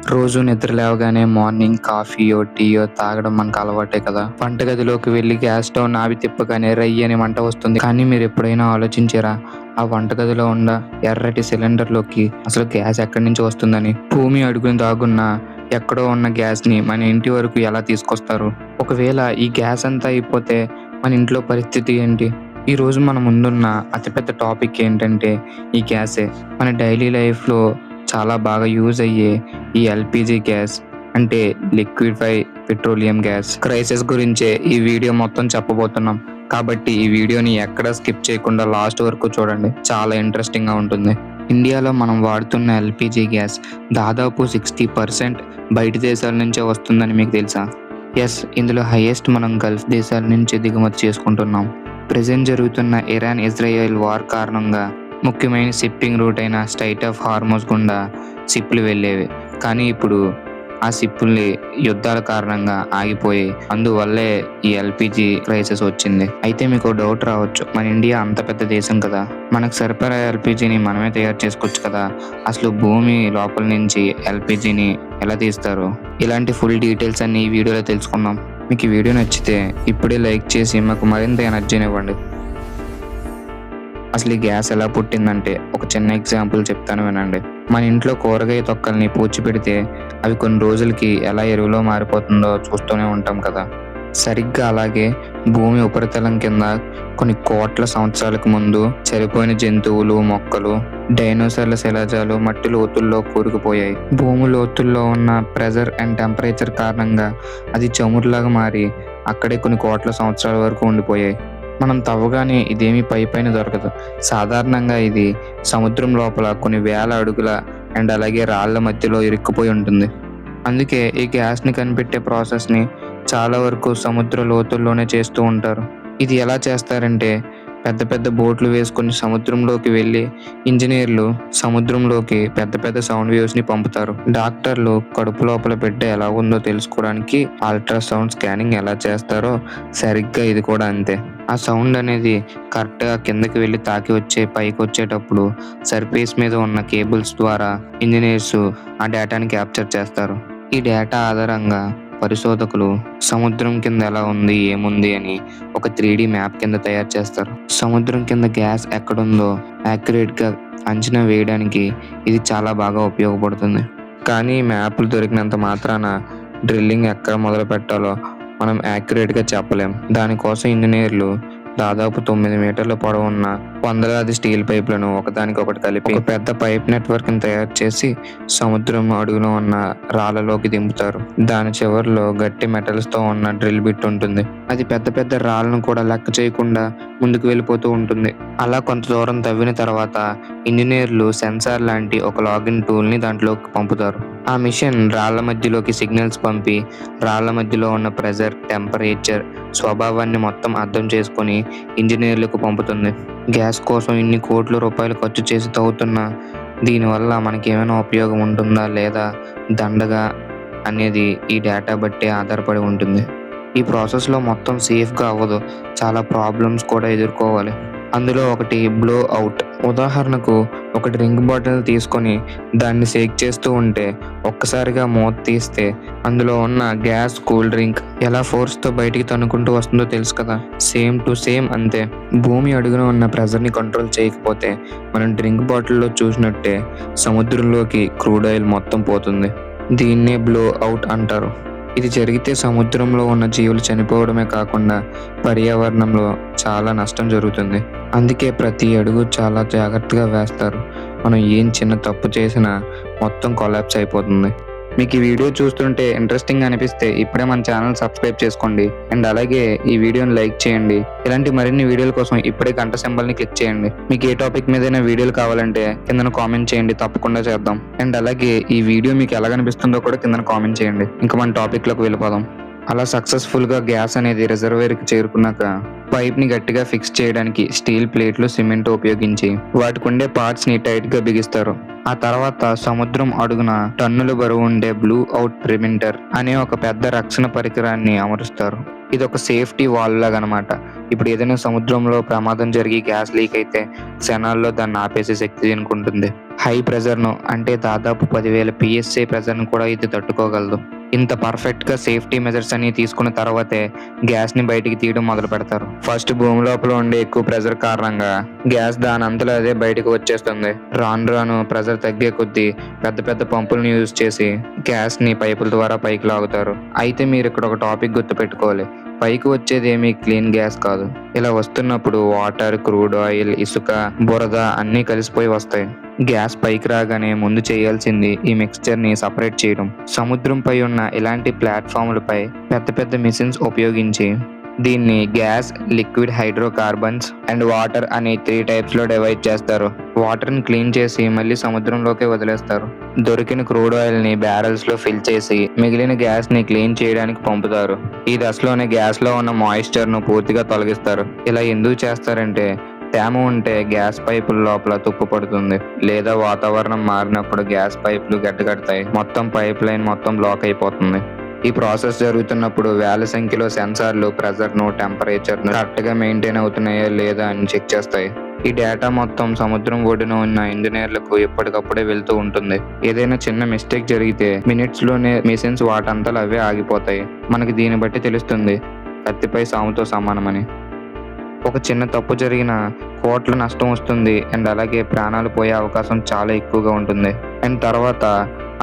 రోజు నిద్ర లేవగానే మార్నింగ్ కాఫీయో, టీయో తాగడం మనకు అలవాటే కదా! వంటగదిలోకి వెళ్లి గ్యాస్ స్టవ్‌ని ఆపి తిప్పగానే రయ్యని మంట వస్తుంది. కానీ మీరెప్పుడైనా ఆలోచించారా? ఆ వంటగదిలో ఉన్న ఎర్రటి సిలిండర్‌లోకి అసలు గ్యాస్ ఎక్కడి నుంచి వస్తుందని? భూమి అడుగున దాగున్న ఎక్కడో ఉన్న గ్యాస్‌ని మన ఇంటి వరకు ఎలా తీసుకొస్తారు? ఒకవేళ ఈ గ్యాస్ అంతా అయిపోతే మన ఇంట్లో పరిస్థితి ఏంటి? ఈరోజు మన ముందున్న అతిపెద్ద టాపిక్ ఏంటంటే ఈ గ్యాసే. మన డైలీ లైఫ్‌లో చాలా బాగా యూజ్ అయ్యే ఈ ఎల్‌పీజీ గ్యాస్ అంటే లిక్విఫై పెట్రోలియం గ్యాస్ క్రైసిస్ గురించే ఈ వీడియో మొత్తం చెప్పబోతున్నాం. కాబట్టి ఈ వీడియోని ఎక్కడా స్కిప్ చేయకుండా లాస్ట్ వరకు చూడండి. చాలా ఇంట్రెస్టింగ్‌గా ఉంటుంది. ఇండియాలో మనం వాడుతున్న ఎల్‌పీజీ గ్యాస్ దాదాపు 60% బయట దేశాల నుంచే వస్తుందని మీకు తెలుసా? యెస్, ఇందులో హైయెస్ట్ మనం గల్ఫ్ దేశాల నుంచి దిగుమతి చేసుకుంటున్నాం. ప్రెజెంట్ జరుగుతున్న ఇరాన్ ఇజ్రాయెల్ వార్ కారణంగా ముఖ్యమైన షిప్పింగ్ రూట్ అయిన స్ట్రెయిట్ ఆఫ్ హార్మోజ్ గుండా షిప్‌లు వెళ్ళేవి. కానీ ఇప్పుడు ఆ షిప్పుల్ని యుద్ధాల కారణంగా ఆగిపోయాయి. అందువల్లే ఈ ఎల్‌పీజీ క్రైసిస్ వచ్చింది. అయితే మీకో డౌట్ రావచ్చు. మన ఇండియా అంత పెద్ద దేశం కదా! మనకు సరిపడా ఎల్‌పీజీని మనమే తయారు చేసుకోవచ్చు కదా! అసలు భూమి లోపల నుంచి ఎల్‌పీజీని ఎలా తీస్తారు? ఇలాంటి ఫుల్ డీటెయిల్స్ అన్నీ ఈ వీడియోలో తెలుసుకుందాం. మీకు ఈ వీడియో నచ్చితే ఇప్పుడే లైక్ చేసి మాకు మరింత ఎనర్జీనివ్వండి. అసలు ఈ గ్యాస్ ఎలా పుట్టిందంటే ఒక చిన్న ఎగ్జాంపుల్ చెప్తాను వినండి. మన ఇంట్లో కూరగాయ తొక్కల్ని పూడ్చిపెడితే అవి కొన్ని రోజులకి ఎలా ఎరువులో మారిపోతుందో చూస్తూనే ఉంటాం కదా! సరిగ్గా అలాగే భూమి ఉపరితలం కింద కొన్ని కోట్ల సంవత్సరాలకు ముందు చనిపోయిన జంతువులు, మొక్కలు, డైనోసార్ల శిలాజాలు మట్టి లోతుల్లో కూరుకుపోయాయి. భూమి లోతుల్లో ఉన్న ప్రెజర్ అండ్ టెంపరేచర్ కారణంగా అది చమురులాగా మారి అక్కడే కొన్ని కోట్ల సంవత్సరాల వరకు ఉండిపోయాయి. మనం తవ్వగానే ఇదేమీ పైపైన దొరకదు. సాధారణంగా ఇది సముద్రం లోపల కొన్ని వేల అడుగుల అండ్ అలాగే రాళ్ళ మధ్యలో ఇరుక్కుపోయి ఉంటుంది. అందుకే ఈ గ్యాస్‌ని కనిపెట్టే ప్రాసెస్‌ని చాలా వరకు సముద్ర లోతుల్లోనే చేస్తూ ఉంటారు. ఇది ఎలా చేస్తారంటే పెద్ద పెద్ద బోట్లు వేసుకొని సముద్రంలోకి వెళ్ళి ఇంజినీర్లు సముద్రంలోకి పెద్ద పెద్ద సౌండ్ వేవ్స్‌ని పంపుతారు. డాక్టర్లు కడుపు లోపల బిడ్డ ఎలా ఉందో తెలుసుకోవడానికి అల్ట్రాసౌండ్ స్కానింగ్ ఎలా చేస్తారో సరిగ్గా ఇది కూడా అంతే. ఆ సౌండ్ అనేది కరెక్ట్‌గా కిందకి వెళ్ళి తాకి పైకి వచ్చేటప్పుడు సర్ఫేస్ మీద ఉన్న కేబుల్స్ ద్వారా ఇంజినీర్స్ ఆ డేటాని క్యాప్చర్ చేస్తారు. ఈ డేటా ఆధారంగా పరిశోధకులు సముద్రం కింద ఎలా ఉంది, ఏముంది అని ఒక 3D మ్యాప్ కింద తయారు చేస్తారు. సముద్రం కింద గ్యాస్ ఎక్కడుందో యాక్యురేట్‌గా అంచనా వేయడానికి ఇది చాలా బాగా ఉపయోగపడుతుంది. కానీ మ్యాప్‌లు దొరికినంత మాత్రాన డ్రిల్లింగ్ ఎక్కడ మొదలు పెట్టాలో మనం యాక్యురేట్‌గా చెప్పలేం. దానికోసం ఇంజినీర్లు దాదాపు 9 మీటర్ల పొడవున్న వందలాది స్టీల్ పైపులను ఒకదానికొకటి కలిపి ఒక పెద్ద పైప్ నెట్వర్క్‌ని తయారు చేసి సముద్రం అడుగున ఉన్న రాళ్ళలోకి దింపుతారు. దాని చివర్లో గట్టి మెటల్స్‌తో ఉన్న డ్రిల్ బిట్ ఉంటుంది. అది పెద్ద పెద్ద రాళ్ళను కూడా లెక్క చేయకుండా ముందుకు వెళ్ళిపోతూ ఉంటుంది. అలా కొంత దూరం తవ్విన తర్వాత ఇంజినీర్లు సెన్సార్ లాంటి ఒక లాగిన్ టూల్‌ని దాంట్లోకి పంపుతారు. ఆ మిషన్ రాళ్ళ మధ్యలోకి సిగ్నల్స్ పంపి రాళ్ళ మధ్యలో ఉన్న ప్రెజర్, టెంపరేచర్, స్వభావాన్ని మొత్తం అర్థం చేసుకొని ఇంజినీర్లకు పంపుతుంది. గ్యాస్ కోసం ఇన్ని కోట్ల రూపాయలు ఖర్చు చేసి తవ్వుతున్నా దీనివల్ల మనకేమైనా ఉపయోగం ఉంటుందా లేదా దండగా అనేది ఈ డేటా బట్టే ఆధారపడి ఉంటుంది. ఈ ప్రాసెస్‌లో మొత్తం సేఫ్‌గా అవ్వదు. చాలా ప్రాబ్లమ్స్ కూడా ఎదుర్కోవాలి. అందులో ఒకటి బ్లో అవుట్. ఉదాహరణకు ఒక డ్రింక్ బాటిల్ తీసుకొని దాన్ని షేక్ చేస్తూ ఉంటే ఒక్కసారిగా మూత తీస్తే అందులో ఉన్న గ్యాస్ కూల్ డ్రింక్ ఎలా ఫోర్స్‌తో బయటికి తన్నుకుంటూ వస్తుందో తెలుసు కదా! సేమ్ టు సేమ్ అంతే. భూమి అడుగున ఉన్న ప్రెజర్‌ని కంట్రోల్ చేయకపోతే మనం డ్రింక్ బాటిల్‌లో చూసినట్టే సముద్రంలోకి క్రూడ్ ఆయిల్ మొత్తం పోతుంది. దీన్నే బ్లో అవుట్ అంటారు. ఇది జరిగితే సముద్రంలో ఉన్న జీవులు చనిపోవడమే కాకుండా పర్యావరణంలో చాలా నష్టం జరుగుతుంది. అందుకే ప్రతి అడుగు చాలా జాగ్రత్తగా వేస్తారు. మనం ఏం చిన్న తప్పు చేసినా మొత్తం కొలాప్స్ అయిపోతుంది. మీకు ఈ వీడియో చూస్తుంటే ఇంట్రెస్టింగ్ అనిపిస్తే ఇప్పుడే మన ఛానల్ సబ్స్క్రైబ్ చేసుకోండి. అండ్ అలాగే ఈ వీడియోని లైక్ చేయండి. ఇలాంటి మరిన్ని వీడియోల కోసం ఇప్పుడే గంట సింబల్ని క్లిక్ చేయండి. మీకు ఏ టాపిక్ మీదైనా వీడియోలు కావాలంటే కిందన కామెంట్ చేయండి, తప్పకుండా చేద్దాం. అండ్ అలాగే ఈ వీడియో మీకు ఎలా అనిపిస్తుందో కూడా కిందన కామెంట్ చేయండి. ఇంకా మన టాపిక్లోకి వెళ్ళిపోదాం. అలా సక్సెస్ఫుల్‌గా గ్యాస్ అనేది రిజర్వాయర్‌కి చేరుకున్నాక పైప్‌ని గట్టిగా ఫిక్స్ చేయడానికి స్టీల్ ప్లేట్లు, సిమెంట్ ఉపయోగించి వాటికుండే పార్ట్స్‌ని టైట్‌గా బిగిస్తారు. ఆ తర్వాత సముద్రం అడుగున టన్నుల బరువు ఉండే బ్లూ అవుట్ ప్రివెంటర్ అనే ఒక పెద్ద రక్షణ పరికరాన్ని అమరుస్తారు. ఇదొక సేఫ్టీ వాల్వ్ లాగనమాట. ఇప్పుడు ఏదైనా సముద్రంలో ప్రమాదం జరిగి గ్యాస్ లీక్ అయితే క్షణాల్లో దాన్ని ఆపేసే శక్తి దీనికుంటుంది. హై ప్రెషర్‌ను అంటే దాదాపు 10,000 పీఎస్ఐ ప్రెషర్‌ని కూడా ఇది తట్టుకోగలదు. ఇంత పర్ఫెక్ట్‌గా సేఫ్టీ మెజర్స్ అన్ని తీసుకున్న తర్వాతే గ్యాస్‌ని బయటికి తీయడం మొదలుపెడతారు. ఫస్ట్ భూమి లోపల ఉండే ఎక్కువ ప్రెషర్ కారణంగా గ్యాస్ దానంతట అదే బయటకు వచ్చేస్తుంది. రాను రాను ప్రెషర్ తగ్గే కొద్దీ పెద్ద పెద్ద పంపులను యూజ్ చేసి గ్యాస్‌ని పైపుల ద్వారా పైకి లాగుతారు. అయితే మీరిక్కడ ఒక టాపిక్ గుర్తుపెట్టుకోవాలి. పైకి వచ్చేదేమీ క్లీన్ గ్యాస్ కాదు. ఇలా వస్తున్నప్పుడు వాటర్, క్రూడ్ ఆయిల్, ఇసుక, బురద అన్నీ కలిసిపోయి వస్తాయి. గ్యాస్ పైకి రాగానే ముందు చేయాల్సింది ఈ మిక్స్చర్‌ని సెపరేట్ చేయడం. సముద్రంపై ఉన్న ఇలాంటి ప్లాట్‌ఫామ్‌లపై పెద్ద పెద్ద మెషిన్స్ ఉపయోగించి దీన్ని gas, liquid hydrocarbons and water అనే 3 టైప్స్‌లో డివైడ్ చేస్తారు. వాటర్‌ని క్లీన్ చేసి మళ్ళీ సముద్రంలోకే వదిలేస్తారు. దొరికిన క్రూడ్ ఆయిల్‌ని బ్యారెల్స్‌లో ఫిల్ చేసి మిగిలిన గ్యాస్‌ని క్లీన్ చేయడానికి పంపుతారు. ఈ దశలోనే గ్యాస్‌లో ఉన్న మాయిశ్చర్‌ను పూర్తిగా తొలగిస్తారు. ఇలా ఎందుకు చేస్తారంటే తేమ ఉంటే గ్యాస్ పైపుల లోపల తుప్పు పడుతుంది. లేదా వాతావరణం మారినప్పుడు గ్యాస్ పైపులు గడ్డకడతాయి. మొత్తం పైప్ లైన్ మొత్తం బ్లాక్ అయిపోతుంది. ఈ ప్రాసెస్ జరుగుతున్నప్పుడు వేల సంఖ్యలో సెన్సార్లు ప్రెషర్‌ను, టెంపరేచర్‌ను కరెక్ట్‌గా మెయింటైన్ అవుతున్నాయా లేదా అని చెక్ చేస్తాయి. ఈ డేటా మొత్తం సముద్రం ఒడ్డున ఉన్న ఇంజనీర్లకు ఎప్పటికప్పుడే వెళ్తూ ఉంటుంది. ఏదైనా చిన్న మిస్టేక్ జరిగితే మినిట్స్‌లోనే మెషిన్స్ వాటంతట అవే ఆగిపోతాయి. మనకి దీన్ని బట్టి తెలుస్తుంది కత్తిపై సాముతో సమానమని. ఒక చిన్న తప్పు జరిగినా కోట్ల నష్టం వస్తుంది అండ్ అలాగే ప్రాణాలు పోయే అవకాశం చాలా ఎక్కువగా ఉంటుంది. అండ్ తర్వాత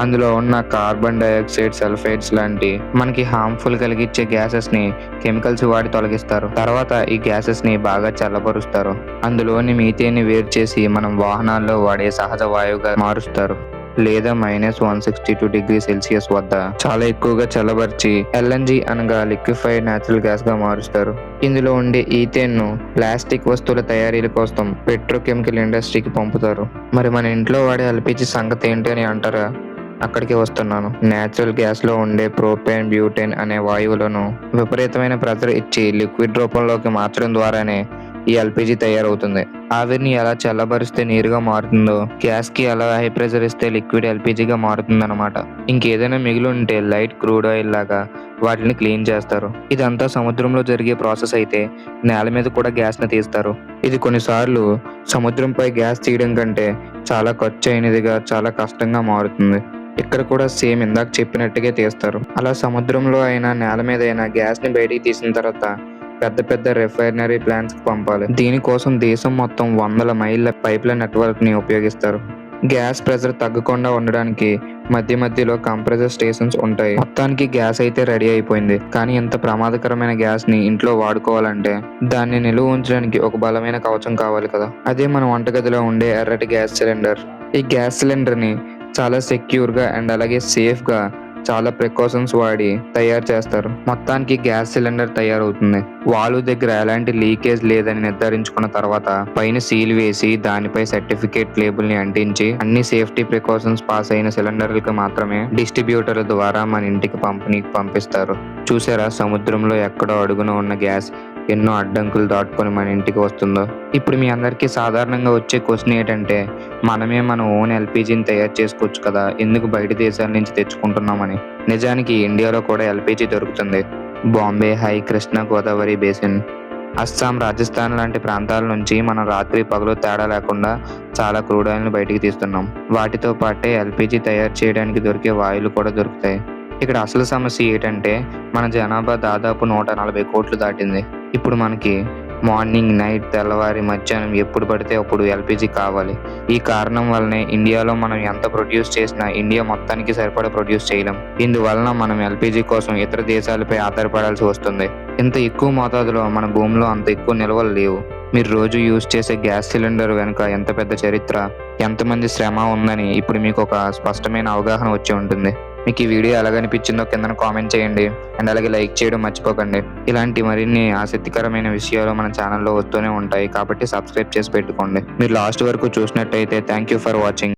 అందులో ఉన్న కార్బన్ డయాక్సైడ్, సల్ఫైడ్స్ లాంటి మనకి హార్మ్ఫుల్ కలిగించే గ్యాసెస్‌ని కెమికల్స్ వాడి తొలగిస్తారు. తర్వాత ఈ గ్యాసెస్‌ని బాగా చల్లబరుస్తారు. అందులోని మీథేన్‌ని వేరు చేసి మనం వాహనాల్లో వాడే సహజ వాయువుగా మారుస్తారు. లేదా -162°C వద్ద చాలా ఎక్కువగా చల్లబరిచి ఎల్ఎన్జి అనగా లిక్విఫైడ్ న్యాచురల్ గ్యాస్ గా మారుస్తారు. ఇందులో ఉండే ఈథేన్ ను ప్లాస్టిక్ వస్తువుల తయారీల కోసం పెట్రోకెమికల్ ఇండస్ట్రీకి పంపుతారు. మరి మన ఇంట్లో వాడే ఎల్పిజి సంగతి ఏంటి అని అంటారా? అక్కడికి వస్తున్నాను. న్యాచురల్ గ్యాస్ లో ఉండే ప్రోపేన్, బ్యూటేన్ అనే వాయువులను విపరీతమైన ప్రెషర్ ఇచ్చి లిక్విడ్ రూపంలోకి మార్చడం ద్వారానే ఈ ఎల్పిజి తయారవుతుంది. ఆవిరిని ఎలా చల్లబరిస్తే నీరుగా మారుతుందో గ్యాస్ కి ఎలా హై ప్రెషర్ ఇస్తే లిక్విడ్ ఎల్పిజిగా మారుతుందన్నమాట. ఇంకేదైనా మిగిలి ఉంటే లైట్ క్రూడ్ ఆయిల్ లాగా వాటిని క్లీన్ చేస్తారు. ఇదంతా సముద్రంలో జరిగే ప్రాసెస్ అయితే నేల మీద కూడా గ్యాస్ ని తీస్తారు. ఇది కొన్నిసార్లు సముద్రంపై గ్యాస్ తీయడం కంటే చాలా ఖర్చు అయినదిగా, చాలా కష్టంగా మారుతుంది. ఇక్కడ కూడా సేమ్ ఇందాక చెప్పినట్టుగా తీస్తారు. అలా సముద్రంలో అయినా నేల మీద అయినా గ్యాస్ ని బయటికి తీసిన తర్వాత పెద్ద పెద్ద రిఫైనరీ ప్లాంట్స్ కి పంపాలి. దీనికోసం దేశం మొత్తం వందల మైళ్ళ పైప్ల నెట్వర్క్ ని ఉపయోగిస్తారు. గ్యాస్ ప్రెషర్ తగ్గకుండా ఉండడానికి మధ్య మధ్యలో కంప్రెసర్ స్టేషన్స్ ఉంటాయి. మొత్తానికి గ్యాస్ అయితే రెడీ అయిపోయింది. కానీ ఇంత ప్రమాదకరమైన గ్యాస్ ని ఇంట్లో వాడుకోవాలంటే దాన్ని నిలువ ఉంచడానికి ఒక బలమైన కవచం కావాలి కదా. అదే మన వంటగదిలో ఉండే ఎర్రటి గ్యాస్ సిలిండర్. ఈ గ్యాస్ సిలిండర్ ని చాలా సెక్యూర్ గా అండ్ అలాగే సేఫ్ గా చాలా ప్రికాషన్స్ వాడి తయారు చేస్తారు. మొత్తానికి గ్యాస్ సిలిండర్ తయారవుతుంది. వాల్వ్ దగ్గర ఎలాంటి లీకేజ్ లేదని నిర్ధారించుకున్న తర్వాత పైన సీల్ వేసి దానిపై సర్టిఫికేట్ లేబుల్ ని అంటించి అన్ని సేఫ్టీ ప్రికాషన్స్ పాస్ అయిన సిలిండర్లకు మాత్రమే డిస్ట్రిబ్యూటర్ ద్వారా మన ఇంటికి పంపిణీకి పంపిస్తారు. చూసారా, సముద్రంలో ఎక్కడో అడుగున ఉన్న గ్యాస్ ఎన్నో అడ్డంకులు దాటుకొని మన ఇంటికి వస్తుందో. ఇప్పుడు మీ అందరికీ సాధారణంగా వచ్చే క్వశ్చన్ ఏంటంటే మనమే మన ఓన్ ఎల్పిజిని తయారు చేసుకోవచ్చు కదా, ఎందుకు బయట దేశాల నుంచి తెచ్చుకుంటున్నామని. నిజానికి ఇండియాలో కూడా ఎల్పిజి దొరుకుతుంది. బాంబే, హై, కృష్ణా, గోదావరి బేసిన్, అస్సాం, రాజస్థాన్ లాంటి ప్రాంతాల నుంచి మనం రాత్రి పగలు తేడా లేకుండా చాలా క్రూడ్ ఆయిల్ని బయటికి తీస్తున్నాం. వాటితో పాటే ఎల్పిజి తయారు చేయడానికి దొరికే వాయువులు కూడా దొరుకుతాయి. ఇక్కడ అసలు సమస్య ఏంటంటే మన జనాభా దాదాపు 140 కోట్లు దాటింది. ఇప్పుడు మనకి మార్నింగ్, నైట్, తెల్లవారి, మధ్యాహ్నం ఎప్పుడు పడితే అప్పుడు ఎల్పిజి కావాలి. ఈ కారణం వల్లనే ఇండియాలో మనం ఎంత ప్రొడ్యూస్ చేసినా ఇండియా మొత్తానికి సరిపడా ప్రొడ్యూస్ చేయలేం. ఇందువలన మనం ఎల్పిజి కోసం ఇతర దేశాలపై ఆధారపడాల్సి వస్తుంది. ఇంత ఎక్కువ మోతాదులో మన భూమిలో అంత ఎక్కువ నిల్వలు లేవు. మీరు రోజు యూజ్ చేసే గ్యాస్ సిలిండర్ వెనుక ఎంత పెద్ద చరిత్ర, ఎంతమంది శ్రమ ఉందని ఇప్పుడు మీకు ఒక స్పష్టమైన అవగాహన వచ్చి ఉంటుంది. మీకు ఈ వీడియో ఎలాగనిపించిందో కింద కామెంట్ చేయండి అండ్ అలాగే లైక్ చేయడం మర్చిపోకండి. ఇలాంటి మరిన్ని ఆసక్తికరమైన విషయాలు మన ఛానల్లో వస్తూనే ఉంటాయి కాబట్టి సబ్స్క్రైబ్ చేసి పెట్టుకోండి. మీరు లాస్ట్ వరకు చూసినట్టయితే థ్యాంక్ యూ ఫర్ వాచింగ్.